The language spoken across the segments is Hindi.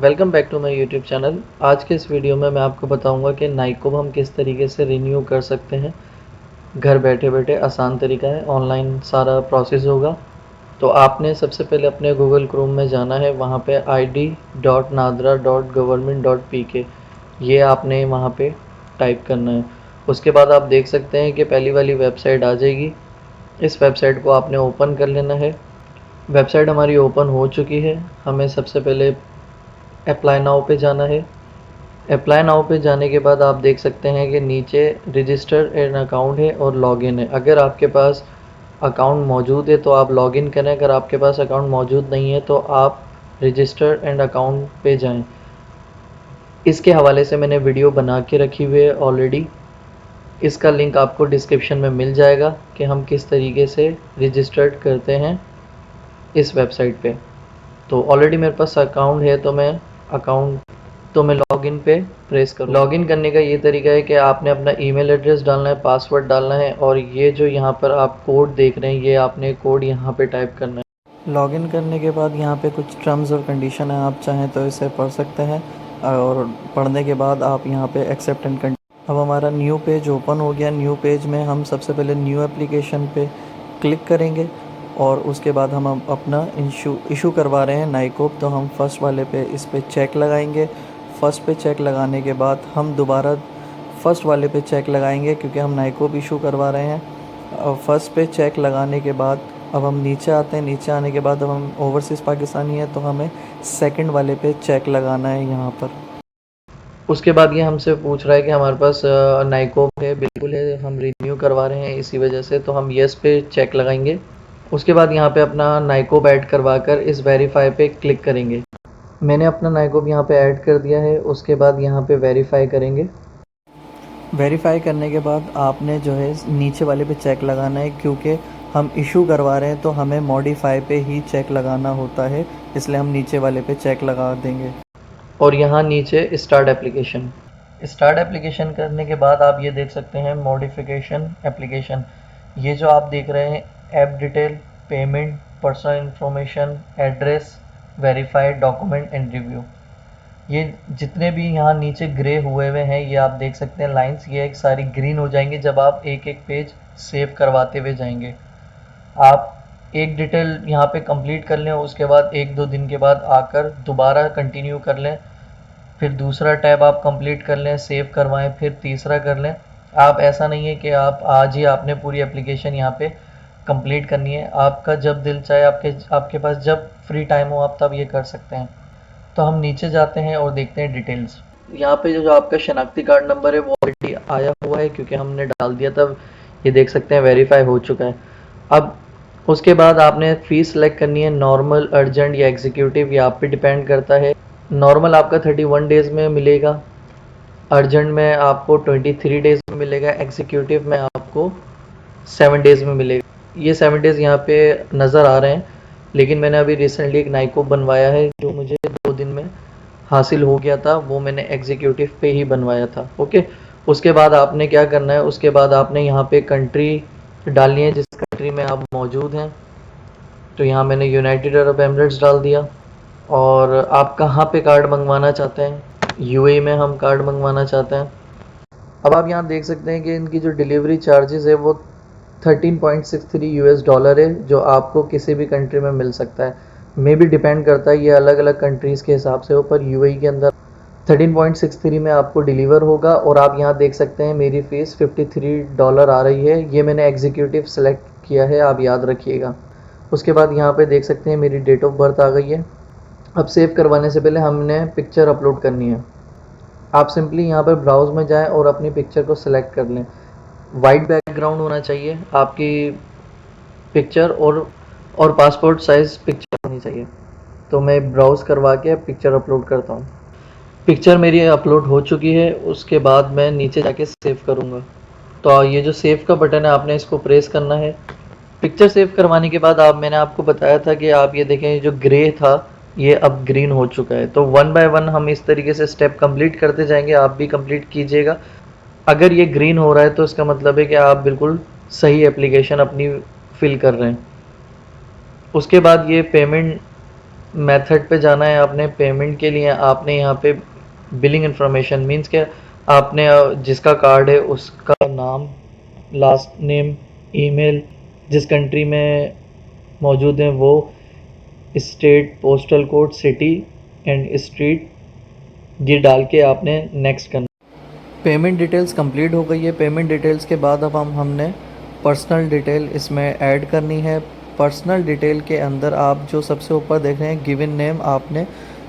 Welcome back to my YouTube channel. आज के इस वीडियो में मैं आपको बताऊंगा कि नाइकोब हम किस तरीके से रिन्यू कर सकते हैं। घर बैठे बैठे आसान तरीका है, ऑनलाइन सारा प्रोसेस होगा। तो आपने सबसे पहले अपने गूगल क्रोम में जाना है, वहाँ पे id.nadra.government.pk ये आपने वहाँ पे टाइप करना है। उसके बाद आप देख सकते हैं कि पहली वाली वेबसाइट आ जाएगी। इस वेबसाइट को आपने ओपन कर लेना है। वेबसाइट हमारी ओपन हो चुकी है। हमें सबसे पहले अप्लाई नाउ पे जाना है। अप्लाई नाउ पे जाने के बाद आप देख सकते हैं कि नीचे रजिस्टर एन अकाउंट है और लॉगिन है। अगर आपके पास अकाउंट मौजूद है तो आप लॉगिन करें, अगर आपके पास अकाउंट मौजूद नहीं है तो आप रजिस्टर एंड अकाउंट पे जाएं। इसके हवाले से मैंने वीडियो बना के रखी हुई है ऑलरेडी। इसका लिंक आपको डिस्क्रिप्शन में मिल जाएगा कि हम किस तरीके से रजिस्टर्ड करते हैं इस वेबसाइट पे। तो ऑलरेडी मेरे पास अकाउंट है तो मैं लॉगिन पे प्रेस करूँ। लॉगिन करने का ये तरीका है कि आपने अपना ईमेल एड्रेस डालना है, पासवर्ड डालना है और ये जो यहाँ पर आप कोड देख रहे हैं ये आपने कोड यहाँ पे टाइप करना है। लॉगिन करने के बाद यहाँ पे कुछ टर्म्स और कंडीशन है, आप चाहें तो इसे पढ़ सकते हैं और पढ़ने के बाद आप यहाँ पे एक्सेप्ट एंड कंटिन्यू। अब हमारा न्यू पेज ओपन हो गया। न्यू पेज में हम सबसे पहले न्यू एप्लीकेशन पे क्लिक करेंगे और उसके बाद हम अपना इशू करवा रहे हैं नाइकोब, तो हम फर्स्ट वाले पे इस पे चेक लगाएंगे। फर्स्ट पे चेक लगाने के बाद हम दोबारा फर्स्ट वाले पे चेक लगाएंगे क्योंकि हम नाइकोब इशू करवा रहे हैं। और फर्स्ट पे चेक लगाने के बाद अब हम नीचे आते हैं। नीचे आने के बाद अब हम ओवरसीज़ पाकिस्तानी है तो हमें सेकंड वाले पे चेक लगाना है यहाँ पर। उसके बाद ये हमसे पूछ रहा है कि हमारे पास नाइकोब है। बिल्कुल है, हम रिन्यू करवा रहे हैं इसी वजह से, तो हम येस पे चेक लगाएंगे। उसके बाद यहाँ पे अपना नाइकोब ऐड करवा कर इस वेरीफाई पे क्लिक करेंगे। मैंने अपना नाइकोब यहाँ पे ऐड कर दिया है। उसके बाद यहाँ पे वेरीफाई करेंगे। वेरीफाई करने के बाद आपने जो है नीचे वाले पे चेक लगाना है क्योंकि हम इशू करवा रहे हैं तो हमें मॉडिफाई पे ही चेक लगाना होता है, इसलिए हम नीचे वाले पे चेक लगा देंगे। और यहाँ नीचे स्टार्ट एप्लीकेशन करने के बाद आप ये देख सकते हैं मॉडिफिकेशन एप्लीकेशन। ये जो आप देख रहे हैं app detail, payment, personal information, address, verified document and review, ये जितने भी यहाँ नीचे ग्रे हुए हुए हैं ये आप देख सकते हैं लाइंस, ये एक सारी ग्रीन हो जाएंगे जब आप एक एक पेज सेव करवाते हुए जाएंगे। आप एक डिटेल यहाँ पे कंप्लीट कर लें, उसके बाद एक दो दिन के बाद आकर दोबारा कंटिन्यू कर लें, फिर दूसरा टैब आप कंप्लीट कर लें, सेव करवाएं, फिर तीसरा कर लें। आप ऐसा नहीं है कि आप आज ही आपने पूरी एप्लीकेशन यहाँ पे कंप्लीट करनी है। आपका जब दिल चाहे, आपके पास जब फ्री टाइम हो आप तब ये कर सकते हैं। तो हम नीचे जाते हैं और देखते हैं डिटेल्स। यहाँ पे जो आपका शनाख्ती कार्ड नंबर है वो ऑलरेडी आया हुआ है क्योंकि हमने डाल दिया था। ये देख सकते हैं वेरीफाई हो चुका है। अब उसके बाद आपने फीस सेलेक्ट करनी है, नॉर्मल, अर्जेंट या एग्जीक्यूटिव, ये आप पे डिपेंड करता है। नॉर्मल आपका 31 डेज़ में मिलेगा, अर्जेंट में आपको 23 डेज़ में मिलेगा, एग्जीक्यूटिव में आपको 7 डेज़ में मिलेगा। ये 7 डेज़ यहाँ पे नज़र आ रहे हैं, लेकिन मैंने अभी रिसेंटली एक नाइकोब बनवाया है जो मुझे 2 दिन में हासिल हो गया था, वो मैंने एग्जीक्यूटिव पे ही बनवाया था। ओके, उसके बाद आपने क्या करना है, उसके बाद आपने यहाँ पे कंट्री डालनी है जिस कंट्री में आप मौजूद हैं। तो यहाँ मैंने यूनाइटेड अरब एमिरेट्स डाल दिया। और आप कहाँ पे कार्ड मंगवाना चाहते हैं, यूएई में हम कार्ड मंगवाना चाहते हैं। अब आप यहाँ देख सकते हैं कि इनकी जो डिलीवरी चार्जेस है वो 13.63 यूएस डॉलर है, जो आपको किसी भी कंट्री में मिल सकता है। मे भी डिपेंड करता है, ये अलग अलग कंट्रीज़ के हिसाब से हो, पर यूएई के अंदर 13.63 में आपको डिलीवर होगा। और आप यहाँ देख सकते हैं मेरी फ़ीस $53 आ रही है। ये मैंने एग्जीक्यूटिव सेलेक्ट किया है, आप याद रखिएगा। उसके बाद यहाँ पे देख सकते हैं मेरी डेट ऑफ बर्थ आ गई है। अब सेव करवाने से पहले हमने पिक्चर अपलोड करनी है। आप सिंपली यहाँ पर ब्राउज़ में जाएं और अपनी पिक्चर को सिलेक्ट कर लें। वाइट बैकग्राउंड होना चाहिए आपकी पिक्चर, और पासपोर्ट साइज़ पिक्चर होनी चाहिए। तो मैं ब्राउज़ करवा के पिक्चर अपलोड करता हूँ। पिक्चर मेरी अपलोड हो चुकी है। उसके बाद मैं नीचे जाके सेव करूँगा। तो ये जो सेव का बटन है आपने इसको प्रेस करना है। पिक्चर सेव करवाने के बाद मैंने आपको बताया था कि आप ये देखें जो ग्रे था ये अब ग्रीन हो चुका है। तो 1 बाय 1 हम इस तरीके से स्टेप कंप्लीट करते जाएंगे, आप भी कंप्लीट कीजिएगा। अगर ये ग्रीन हो रहा है तो इसका मतलब है कि आप बिल्कुल सही एप्लीकेशन अपनी फिल कर रहे हैं। उसके बाद ये पेमेंट मेथड पे जाना है आपने पेमेंट के लिए। आपने यहाँ पे बिलिंग इन्फॉर्मेशन मींस के आपने जिसका कार्ड है उसका नाम, लास्ट नेम, ईमेल, जिस कंट्री में मौजूद हैं वो, state, postal code, city and street, ये डाल के आपने नेक्स्ट करना। पेमेंट डिटेल्स कंप्लीट हो गई है। पेमेंट डिटेल्स के बाद अब हमने पर्सनल डिटेल इसमें ऐड करनी है। पर्सनल डिटेल के अंदर आप जो सबसे ऊपर देख रहे हैं गिवन नेम, आपने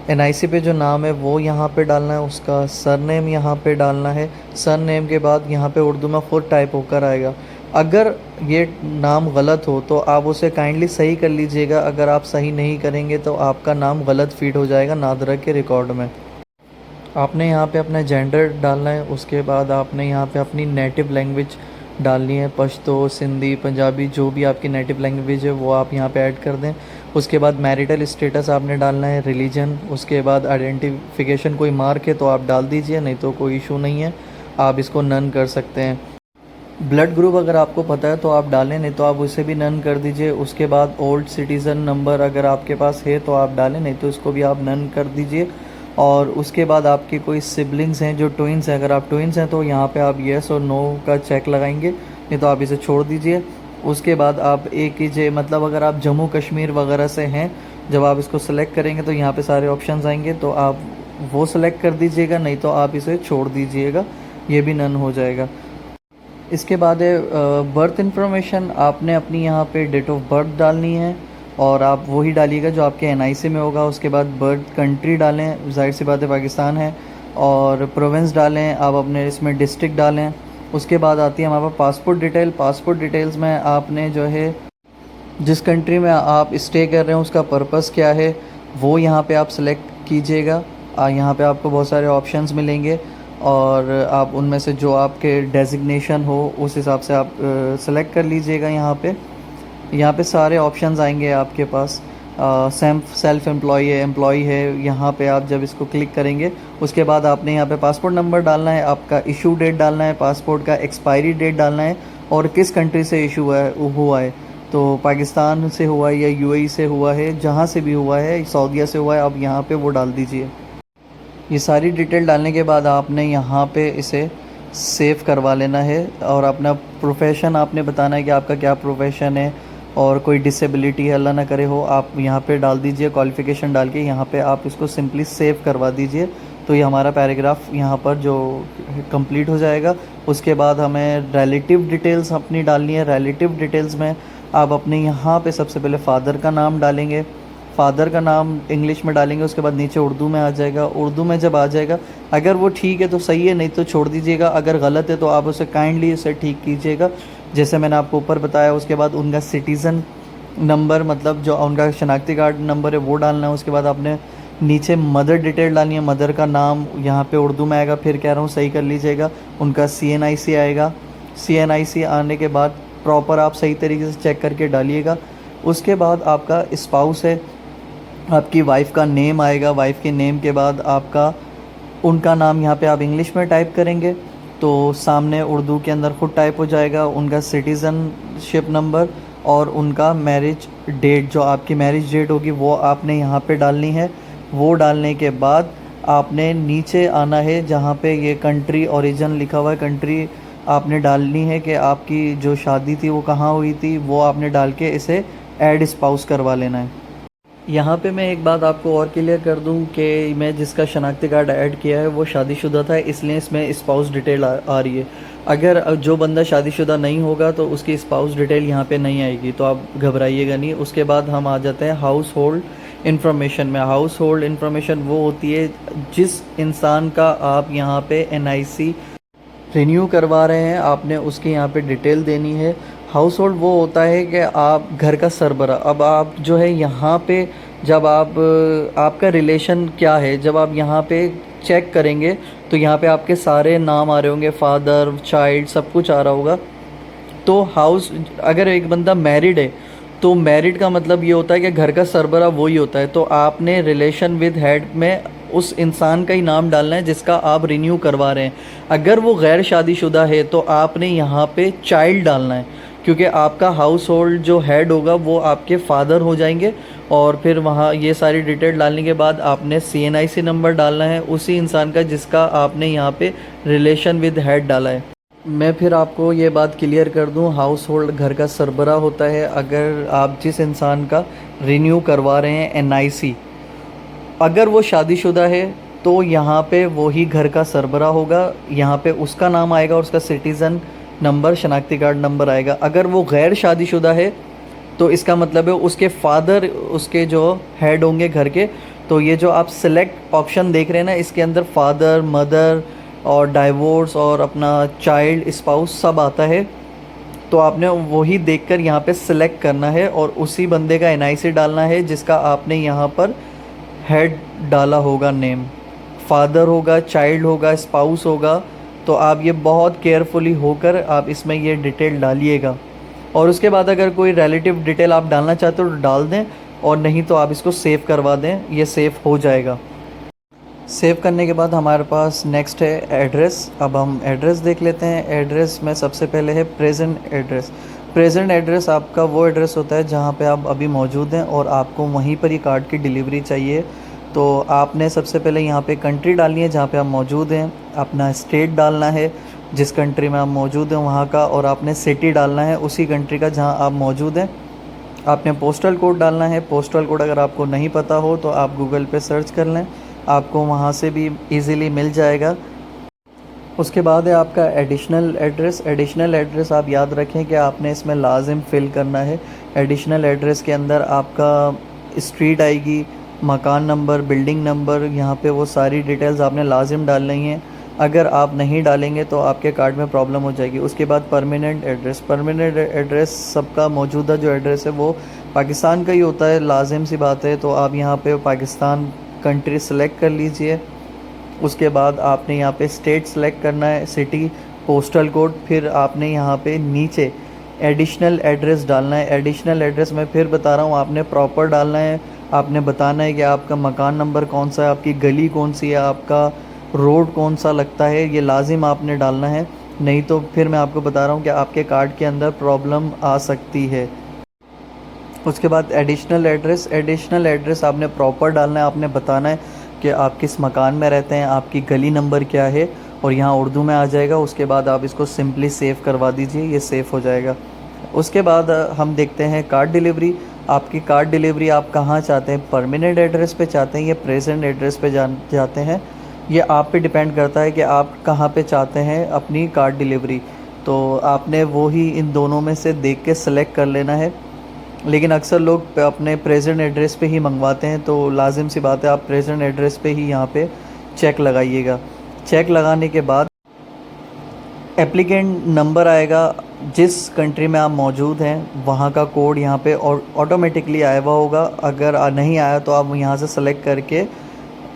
एनआईसी पे जो नाम है वो यहाँ पे डालना है, उसका सरनेम यहाँ पे डालना है। सरनेम के बाद यहाँ पे उर्दू में खुद टाइप होकर आएगा। अगर ये नाम गलत हो तो आप उसे काइंडली सही कर लीजिएगा। अगर आप सही नहीं करेंगे तो आपका नाम गलत फीड हो जाएगा नादरा के रिकॉर्ड में। आपने यहाँ पे अपना जेंडर डालना है। उसके बाद आपने यहाँ पे अपनी नेटिव लैंग्वेज डालनी है, पश्तो, सिंधी, पंजाबी, जो भी आपकी नेटिव लैंग्वेज है वो आप यहाँ पे ऐड कर दें। उसके बाद मैरिटल स्टेटस आपने डालना है, रिलीजन, उसके बाद आइडेंटिफिकेशन कोई मार्क है तो आप डाल दीजिए, नहीं तो कोई इशू नहीं है, आप इसको नन कर सकते हैं। ब्लड ग्रुप अगर आपको पता है तो आप डालें, नहीं तो आप उसे भी नन कर दीजिए। उसके बाद ओल्ड सिटीज़न नंबर अगर आपके पास है तो आप डालें, नहीं तो इसको भी आप नन कर दीजिए। और उसके बाद आपके कोई सिबलिंग्स हैं जो ट्विंस हैं, अगर आप ट्विंस हैं तो यहाँ पे आप येस और नो का चेक लगाएंगे, नहीं तो आप इसे छोड़ दीजिए। उसके बाद आप एक कीजिए, मतलब अगर आप जम्मू कश्मीर वगैरह से हैं, जब आप इसको सेलेक्ट करेंगे तो यहाँ पे सारे ऑप्शंस आएंगे, तो आप वो सेलेक्ट कर दीजिएगा, नहीं तो आप इसे छोड़ दीजिएगा, ये भी नन हो जाएगा। इसके बाद है बर्थ इन्फॉर्मेशन। आपने अपनी यहाँ पे डेट ऑफ बर्थ डालनी है और आप वही डालिएगा जो आपके एनआईसी में होगा। उसके बाद बर्थ कंट्री डालें, जाहिर सी बात है पाकिस्तान है, और प्रोविंस डालें, आप अपने इसमें डिस्ट्रिक्ट डालें। उसके बाद आती है हमारे पास पासपोर्ट डिटेल। पासपोर्ट डिटेल्स में आपने जो है जिस कंट्री में आप स्टे कर रहे हैं उसका पर्पस क्या है वो यहाँ पे आप सेलेक्ट कीजिएगा। यहाँ पे आपको बहुत सारे ऑप्शंस मिलेंगे और आप उनमें से जो आपके डेजिग्नेशन हो उस हिसाब से आप सेलेक्ट कर लीजिएगा। यहाँ पे सारे ऑप्शंस आएंगे आपके पास। सेल्फ एम्प्लॉय है, यहाँ पे आप जब इसको क्लिक करेंगे उसके बाद आपने यहाँ पे पासपोर्ट नंबर डालना है, आपका इशू डेट डालना है, पासपोर्ट का एक्सपायरी डेट डालना है और किस कंट्री से इशू हुआ है, तो पाकिस्तान से हुआ है या यूएई से हुआ है, जहाँ से भी हुआ है, सऊदीया से हुआ है, आप यहाँ पे वो डाल दीजिए। ये सारी डिटेल डालने के बाद आपने यहाँ पे इसे सेव करवा लेना है और अपना प्रोफेशन आपने बताना है कि आपका क्या प्रोफेशन है और कोई डिसेबिलिटी है अल्लाह ना करे हो, आप यहाँ पे डाल दीजिए। क्वालिफ़िकेशन डाल के यहाँ पे आप इसको सिंपली सेव करवा दीजिए, तो ये हमारा पैराग्राफ यहाँ पर जो कंप्लीट हो जाएगा। उसके बाद हमें रिलेटिव डिटेल्स अपनी डालनी है। रिलेटिव डिटेल्स में आप अपने यहाँ पे सबसे पहले फ़ादर का नाम डालेंगे, फ़ादर का नाम इंग्लिश में डालेंगे, उसके बाद नीचे उर्दू में आ जाएगा। उर्दू में जब आ जाएगा अगर वो ठीक है तो सही है, नहीं तो छोड़ दीजिएगा। अगर गलत है तो आप उसे काइंडली उसे ठीक कीजिएगा, जैसे मैंने आपको ऊपर बताया। उसके बाद उनका सिटीज़न नंबर, मतलब जो उनका शनाख्ती कार्ड नंबर है वो डालना है। उसके बाद आपने नीचे मदर डिटेल डालनी है, मदर का नाम यहाँ पे उर्दू में आएगा, फिर कह रहा हूँ सही कर लीजिएगा। उनका CNIC आएगा, CNIC आने के बाद प्रॉपर आप सही तरीके से चेक करके डालिएगा। उसके बाद आपका स्पाउस है, आपकी वाइफ़ का नेम आएगा। वाइफ़ के नेम के बाद आपका उनका नाम यहाँ पे आप इंग्लिश में टाइप करेंगे तो सामने उर्दू के अंदर खुद टाइप हो जाएगा। उनका सिटीज़नशिप नंबर और उनका मैरिज डेट, जो आपकी मैरिज डेट होगी वो आपने यहाँ पे डालनी है। वो डालने के बाद आपने नीचे आना है जहाँ पे ये कंट्री ओरिजिन लिखा हुआ है, कंट्री आपने डालनी है कि आपकी जो शादी थी वो कहाँ हुई थी, वो आपने डाल के इसे ऐड स्पाउस करवा लेना है। यहाँ पे मैं एक बात आपको और क्लियर कर दूँ कि मैं जिसका शनाख्ती कार्ड ऐड किया है वो शादीशुदा था, इसलिए इसमें स्पाउस डिटेल आ रही है। अगर जो बंदा शादीशुदा नहीं होगा तो उसकी स्पाउस डिटेल यहाँ पे नहीं आएगी, तो आप घबराइएगा नहीं। उसके बाद हम आ जाते हैं हाउस होल्ड इन्फॉर्मेशन में। हाउस होल्ड इन्फॉर्मेशन वो होती है जिस इंसान का आप यहाँ पे NIC रिन्यू करवा रहे हैं, आपने उसकी यहाँ पे डिटेल देनी है। हाउस होल्ड वो होता है कि आप घर का सरबरा, अब आप जो है यहाँ पे जब आप आपका रिलेशन क्या है, जब आप यहाँ पे चेक करेंगे तो यहाँ पे आपके सारे नाम आ रहे होंगे, फादर, चाइल्ड, सब कुछ आ रहा होगा। तो हाउस, अगर एक बंदा मैरिड है तो मैरिड का मतलब ये होता है कि घर का सरबरा वही होता है, तो आपने रिलेशन विद हेड में उस इंसान का ही नाम डालना है जिसका आप रिन्यू करवा रहे हैं। अगर वो गैर शादीशुदा है तो आपने यहाँ पे चाइल्ड डालना है। क्योंकि आपका हाउस होल्ड जो हेड होगा वो आपके फादर हो जाएंगे। और फिर वहाँ ये सारी डिटेल डालने के बाद आपने CNIC नंबर डालना है उसी इंसान का जिसका आपने यहाँ पे रिलेशन विद हेड डाला है। मैं फिर आपको ये बात क्लियर कर दूं, हाउस होल्ड घर का सरबरा होता है। अगर आप जिस इंसान का रिन्यू करवा रहे हैं NIC, अगर वो शादीशुदा है तो यहाँ पे वही घर का सरबरा होगा। यहाँ पे उसका नाम आएगा और उसका सिटीज़न नंबर, शनाख्ती कार्ड नंबर आएगा। अगर वो गैर शादीशुदा है तो इसका मतलब है उसके फादर उसके जो हेड होंगे घर के। तो ये जो आप सिलेक्ट ऑप्शन देख रहे हैं ना, इसके अंदर फादर, मदर और डाइवोर्स और अपना चाइल्ड, स्पाउस सब आता है। तो आपने वही देखकर यहाँ पे सिलेक्ट करना है और उसी बंदे का NIC डालना है जिसका आपने यहाँ पर हेड डाला होगा नेम। फादर होगा, चाइल्ड होगा, स्पाउस होगा। तो आप ये बहुत केयरफुली होकर आप इसमें ये डिटेल डालिएगा। और उसके बाद अगर कोई रिलेटिव डिटेल आप डालना चाहते हो तो डाल दें, और नहीं तो आप इसको सेव करवा दें, ये सेव हो जाएगा। सेव करने के बाद हमारे पास नेक्स्ट है एड्रेस। अब हम एड्रेस देख लेते हैं। एड्रेस में सबसे पहले है प्रेजेंट एड्रेस। प्रेजेंट एड्रेस आपका वो एड्रेस होता है जहाँ पे आप अभी मौजूद हैं और आपको वहीं पर ही कार्ड की डिलीवरी चाहिए। तो आपने सबसे पहले यहाँ पे कंट्री डालनी है जहाँ पे आप मौजूद हैं, अपना स्टेट डालना है जिस कंट्री में आप मौजूद हैं वहाँ का, और आपने सिटी डालना है उसी कंट्री का जहाँ आप मौजूद हैं। आपने पोस्टल कोड डालना है। पोस्टल कोड अगर आपको नहीं पता हो तो आप गूगल पे सर्च कर लें, आपको वहाँ से भी इजीली मिल जाएगा। उसके बाद है आपका एडिशनल एड्रेस। एडिशनल एड्रेस आप याद रखें कि आपने इसमें लाजिम फ़िल करना है। एडिशनल एड्रेस के अंदर आपका स्ट्रीट आएगी, मकान नंबर, बिल्डिंग नंबर, यहाँ पे वो सारी डिटेल्स आपने लाजिम डालनी है। अगर आप नहीं डालेंगे तो आपके कार्ड में प्रॉब्लम हो जाएगी। उसके बाद परमानेंट एड्रेस। परमानेंट एड्रेस सबका मौजूदा जो एड्रेस है वो पाकिस्तान का ही होता है, लाजिम सी बात है। तो आप यहाँ पे पाकिस्तान कंट्री सेलेक्ट कर लीजिए। उसके बाद आपने यहाँ पे स्टेट सेलेक्ट करना है, सिटी, पोस्टल कोड। फिर आपने यहाँ पे नीचे एडिशनल एड्रेस डालना है। एडिशनल एड्रेस में फिर बता रहा हूँ, आपने प्रॉपर डालना है। आपने बताना है कि आपका मकान नंबर कौन सा है, आपकी गली कौन सी है, आपका रोड कौन सा लगता है, ये लाजिम आपने डालना है। नहीं तो फिर मैं आपको बता रहा हूँ कि आपके कार्ड के अंदर प्रॉब्लम आ सकती है। उसके बाद एडिशनल एड्रेस। एडिशनल एड्रेस आपने प्रॉपर डालना है। आपने बताना है कि आप किस मकान में रहते हैं, आपकी गली नंबर क्या है, और यहाँ उर्दू में आ जाएगा। उसके बाद आप इसको सिंपली सेव करवा दीजिए, ये सेव हो जाएगा। उसके बाद हम देखते हैं कार्ड डिलीवरी। आपकी कार्ड डिलीवरी आप कहाँ चाहते हैं, परमानेंट एड्रेस पे चाहते हैं या प्रेजेंट एड्रेस पे जाते हैं, ये आप पे डिपेंड करता है कि आप कहाँ पे चाहते हैं अपनी कार्ड डिलीवरी। तो आपने वो ही इन दोनों में से देख के सिलेक्ट कर लेना है। लेकिन अक्सर लोग अपने प्रेजेंट एड्रेस पे ही मंगवाते हैं, तो लाजिम सी बात है आप प्रेजेंट एड्रेस पे ही यहाँ पे चेक लगाइएगा। चेक लगाने के बाद एप्लीकेंट नंबर आएगा, जिस कंट्री में आप मौजूद हैं वहाँ का कोड यहाँ पे ऑटोमेटिकली आया हुआ होगा। अगर नहीं आया तो आप यहाँ से सेलेक्ट करके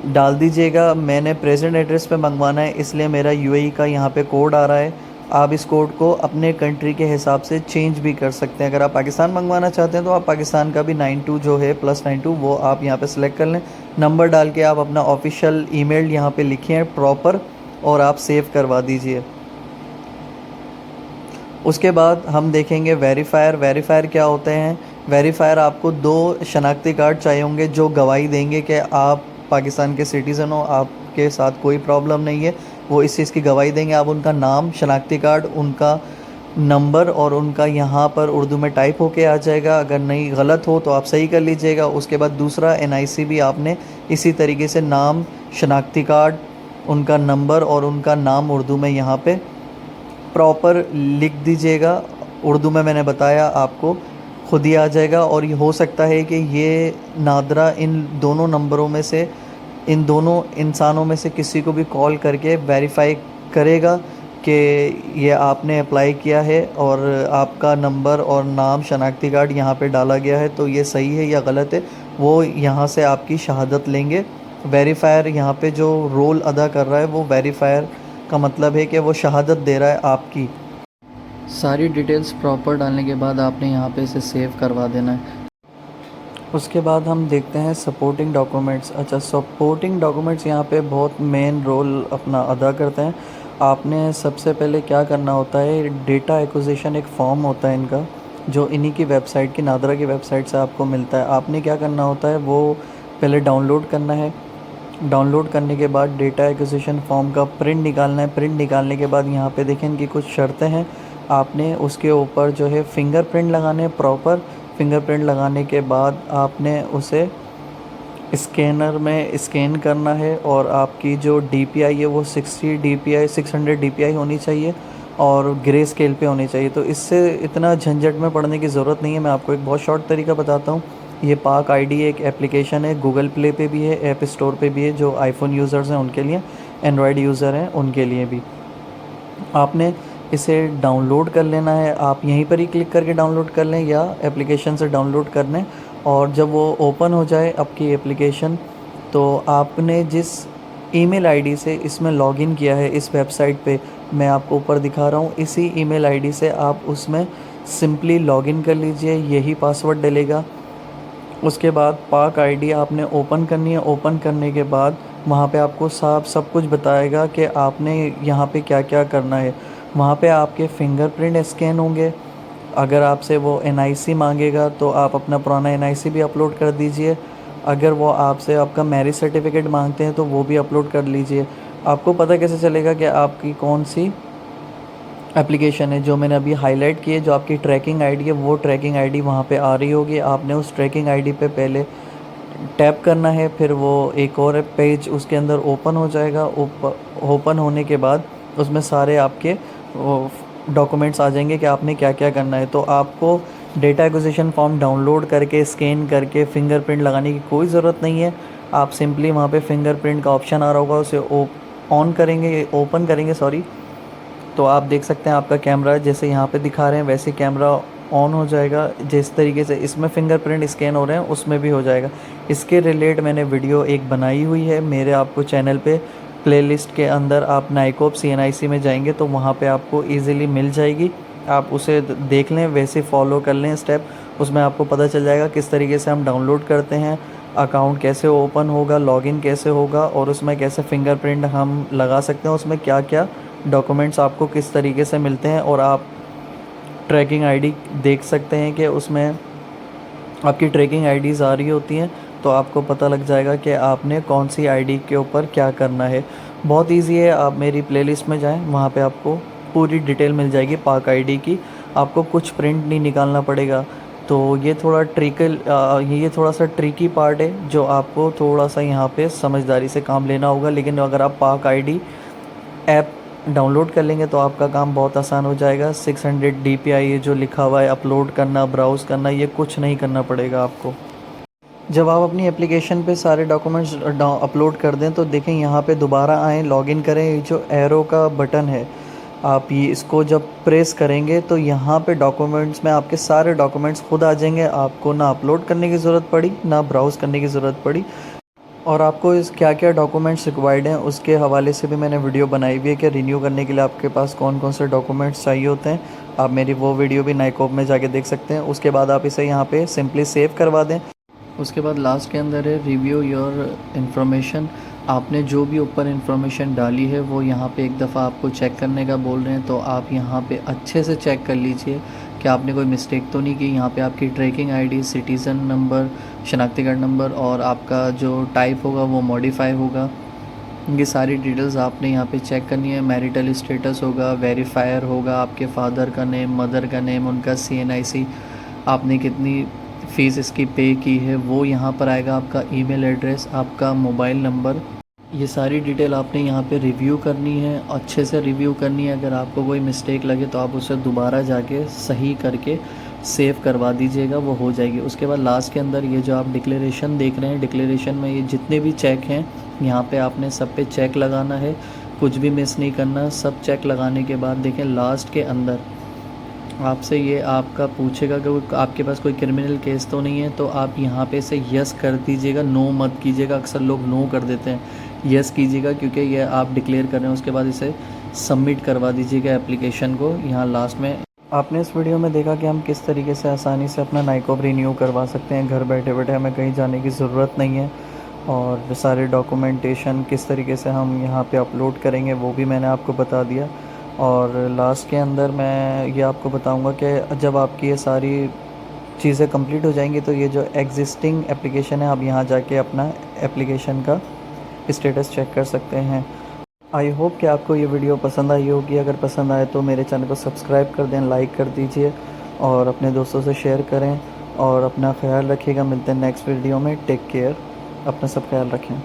डाल दीजिएगा। मैंने प्रेजेंट एड्रेस पे मंगवाना है इसलिए मेरा UAE का यहाँ पे कोड आ रहा है। आप इस कोड को अपने कंट्री के हिसाब से चेंज भी कर सकते हैं। अगर आप पाकिस्तान मंगवाना चाहते हैं तो आप पाकिस्तान का भी 92 जो है +92 वो आप यहाँ पे सिलेक्ट कर लें। नंबर डाल के आप अपना ऑफिशियल ईमेल यहाँ पे लिखें प्रॉपर, और आप सेव करवा दीजिए। उसके बाद हम देखेंगे वेरीफायर। वेरीफायर क्या होते हैं? वेरीफायर आपको 2 शनाख्ती कार्ड चाहिए होंगे जो गवाही देंगे कि आप पाकिस्तान के सिटीज़न हो, आपके साथ कोई प्रॉब्लम नहीं है। वो इस चीज़ की गवाही देंगे। आप उनका नाम, शनाख्ती कार्ड, उनका नंबर और उनका यहाँ पर उर्दू में टाइप होके आ जाएगा। अगर नहीं गलत हो तो आप सही कर लीजिएगा। उसके बाद दूसरा NIC भी आपने इसी तरीके से नाम, शनाख्ती कार्ड, उनका नंबर और उनका नाम उर्दू में यहाँ पे प्रॉपर लिख दीजिएगा। उर्दू में मैंने बताया, आपको खुद ही आ जाएगा। और ये हो सकता है कि ये नादरा इन दोनों नंबरों में से, इन दोनों इंसानों में से किसी को भी कॉल करके वेरीफाई करेगा कि ये आपने अप्लाई किया है और आपका नंबर और नाम, शनाख्ती कार्ड यहाँ पे डाला गया है, तो ये सही है या गलत है, वो यहाँ से आपकी शहादत लेंगे। वेरीफायर यहाँ पे जो रोल अदा कर रहा है वो वेरीफायर का मतलब है कि वो शहादत दे रहा है आपकी। सारी डिटेल्स प्रॉपर डालने के बाद आपने यहाँ पे इसे सेव करवा देना है। उसके बाद हम देखते हैं सपोर्टिंग डॉक्यूमेंट्स। अच्छा, सपोर्टिंग डॉक्यूमेंट्स यहाँ पे बहुत मेन रोल अपना अदा करते हैं। आपने सबसे पहले क्या करना होता है, डेटा एक्विजिशन एक फॉर्म होता है इनका, जो इन्हीं की वेबसाइट की, नादरा की वेबसाइट से आपको मिलता है। आपने क्या करना होता है, वो पहले डाउनलोड करना है। डाउनलोड करने के बाद डेटा एक्विजिशन फॉर्म का प्रिंट निकालना है। प्रिंट निकालने के बाद यहाँ पे देखें इनकी कुछ शर्तें हैं। आपने उसके ऊपर जो है फिंगरप्रिंट लगाने हैं प्रॉपर। फिंगरप्रिंट लगाने के बाद आपने उसे स्कैनर में स्कैन करना है, और आपकी जो DPI है वो 60 DPI 600 DPI होनी चाहिए और ग्रे स्केल पे होनी चाहिए। तो इससे इतना झंझट में पड़ने की ज़रूरत नहीं है। मैं आपको एक बहुत शॉर्ट तरीका बताता हूँ। ये पाक आईडी एक एप्लीकेशन है, गूगल प्ले पे भी है, ऐप स्टोर पे भी है, जो आईफोन यूज़र्स हैं उनके लिए, एंड्रॉयड यूज़र हैं उनके लिए भी। आपने इसे डाउनलोड कर लेना है। आप यहीं पर ही क्लिक करके डाउनलोड कर लें या एप्लीकेशन से डाउनलोड कर लें। और जब वो ओपन हो जाए आपकी एप्लीकेशन, तो आपने जिस ईमेल आईडी से इसमें लॉगिन किया है इस वेबसाइट पे, मैं आपको ऊपर दिखा रहा हूँ, इसी ईमेल आईडी से आप उसमें सिंपली लॉगिन कर लीजिए। यही पासवर्ड डलेगा। उसके बाद पाक आईडी आपने ओपन करनी है। ओपन करने के बाद वहाँ पे आपको साफ सब कुछ बताएगा कि आपने यहाँ पे क्या क्या करना है। वहाँ पे आपके फिंगरप्रिंट स्कैन होंगे। अगर आपसे वो NIC मांगेगा तो आप अपना पुराना NIC भी अपलोड कर दीजिए। अगर वो आपसे आपका मैरिज सर्टिफिकेट मांगते हैं तो वो भी अपलोड कर लीजिए। आपको पता कैसे चलेगा कि आपकी कौन सी एप्लीकेशन है? जो मैंने अभी हाईलाइट की है, जो आपकी ट्रैकिंग आईडी है, वो ट्रैकिंग आईडी वहाँ पे आ रही होगी। आपने उस ट्रैकिंग आईडी पे पहले टैप करना है, फिर वो एक और पेज उसके अंदर ओपन हो जाएगा। ओपन होने के बाद उसमें सारे आपके डॉक्यूमेंट्स आ जाएंगे कि आपने क्या क्या करना है। तो आपको डेटा एक्विजिशन फॉर्म डाउनलोड करके स्कैन करके फिंगरप्रिंट लगाने की कोई ज़रूरत नहीं है। आप सिंपली वहाँ पे फिंगरप्रिंट का ऑप्शन आ रहा होगा, उसे ऑन करेंगे, ओपन करेंगे सॉरी, तो आप देख सकते हैं आपका कैमरा जैसे यहाँ पे दिखा रहे हैं वैसे कैमरा ऑन हो जाएगा। जिस तरीके से इसमें फिंगरप्रिंट स्कैन हो रहे हैं उसमें भी हो जाएगा। इसके रिलेट मैंने वीडियो एक बनाई हुई है मेरे आपको चैनल पे, प्लेलिस्ट के अंदर आप नाइकोप CNIC में जाएंगे तो वहाँ पे आपको ईज़िली मिल जाएगी। आप उसे देख लें, वैसे फॉलो कर लें स्टेप। उसमें आपको पता चल जाएगा किस तरीके से हम डाउनलोड करते हैं, अकाउंट कैसे ओपन होगा, लॉगिन कैसे होगा, और उसमें कैसे फिंगरप्रिंट हम लगा सकते हैं, उसमें क्या क्या डॉक्यूमेंट्स आपको किस तरीके से मिलते हैं। और आप ट्रैकिंग आईडी देख सकते हैं कि उसमें आपकी ट्रैकिंग आईडीज़ आ रही होती हैं, तो आपको पता लग जाएगा कि आपने कौन सी आईडी के ऊपर क्या करना है। बहुत इजी है। आप मेरी प्लेलिस्ट में जाएं, वहाँ पे आपको पूरी डिटेल मिल जाएगी पाक आईडी की। आपको कुछ प्रिंट नहीं निकालना पड़ेगा। तो ये थोड़ा ये थोड़ा सा ट्रिकी पार्ट है, जो आपको थोड़ा सा यहाँ पे समझदारी से काम लेना होगा। लेकिन अगर आप पाक आईडी ऐप डाउनलोड कर लेंगे तो आपका काम बहुत आसान हो जाएगा। 600 DPI ये जो लिखा हुआ है, अपलोड करना, ब्राउज़ करना, ये कुछ नहीं करना पड़ेगा आपको। जब आप अपनी एप्लीकेशन पे सारे डॉक्यूमेंट्स अपलोड कर दें तो देखें यहाँ पे दोबारा आएँ, लॉगिन करें। ये जो एरो का बटन है, आप ये इसको जब प्रेस करेंगे तो यहाँ पे डॉक्यूमेंट्स में आपके सारे डॉक्यूमेंट्स खुद आ जाएंगे। आपको ना अपलोड करने की ज़रूरत पड़ी, ना ब्राउज़ करने की ज़रूरत पड़ी। और आपको इस क्या क्या डॉक्यूमेंट्स रिक्वायर्ड हैं उसके हवाले से भी मैंने वीडियो बनाई हुई है कि रिन्यू करने के लिए आपके पास कौन कौन से डॉक्यूमेंट्स चाहिए होते हैं। आप मेरी वो वीडियो भी नाइकोप में जाके देख सकते हैं। उसके बाद आप इसे यहाँ पे सिंपली सेव करवा दें। उसके बाद लास्ट के अंदर है रिव्यू योर इन्फॉर्मेशन। आपने जो भी ऊपर इन्फॉर्मेशन डाली है वो यहाँ पे एक दफ़ा आपको चेक करने का बोल रहे हैं, तो आप यहाँ पे अच्छे से चेक कर लीजिए कि आपने कोई मिस्टेक तो नहीं की। यहाँ पे आपकी ट्रैकिंग आईडी, सिटीज़न नंबर, शनाख्ती कार्ड नंबर और आपका जो टाइप होगा वो मॉडिफाई होगा। ये सारी डिटेल्स आपने यहाँ पे चेक करनी है। मैरिटल स्टेटस होगा, वेरीफायर होगा, आपके फादर का नेम, मदर का नेम, उनका CNIC, आपने कितनी फ़ीस इसकी पे की है वो यहाँ पर आएगा, आपका ईमेल एड्रेस, आपका मोबाइल नंबर। ये सारी डिटेल आपने यहाँ पे रिव्यू करनी है, अच्छे से रिव्यू करनी है। अगर आपको कोई मिस्टेक लगे तो आप उसे दोबारा जाके सही करके सेव करवा दीजिएगा, वो हो जाएगी। उसके बाद लास्ट के अंदर ये जो आप डिक्लेरेशन देख रहे हैं, डिक्लेरेशन में ये जितने भी चेक हैं यहाँ पे आपने सब पे चेक लगाना है, कुछ भी मिस नहीं करना। सब चेक लगाने के बाद देखें लास्ट के अंदर आपसे ये आपका पूछेगा कि आपके पास कोई क्रिमिनल केस तो नहीं है, तो आप यहाँ पे से यस कर दीजिएगा, नो मत कीजिएगा। अक्सर लोग नो कर देते हैं, यस कीजिएगा क्योंकि ये आप डिक्लेयर कर रहे हैं। उसके बाद इसे सबमिट करवा दीजिएगा एप्लीकेशन को। यहाँ लास्ट में आपने इस वीडियो में देखा कि हम किस तरीके से आसानी से अपना नाइकोप रिन्यू करवा सकते हैं घर बैठे बैठे, हमें कहीं जाने की ज़रूरत नहीं है। और सारे डॉक्यूमेंटेशन किस तरीके से हम यहाँ पे अपलोड करेंगे वो भी मैंने आपको बता दिया। और लास्ट के अंदर मैं ये आपको बताऊँगा कि जब आपकी ये सारी चीज़ें कंप्लीट हो जाएंगी तो ये जो एग्जिस्टिंग एप्लीकेशन है आप यहाँ जाके अपना एप्लीकेशन का स्टेटस चेक कर सकते हैं। आई होप कि आपको ये वीडियो पसंद आई होगी। अगर पसंद आए तो मेरे चैनल को सब्सक्राइब कर दें, लाइक कर दीजिए और अपने दोस्तों से शेयर करें और अपना ख्याल रखिएगा। मिलते हैं नेक्स्ट वीडियो में। टेक केयर, अपना सब ख्याल रखें।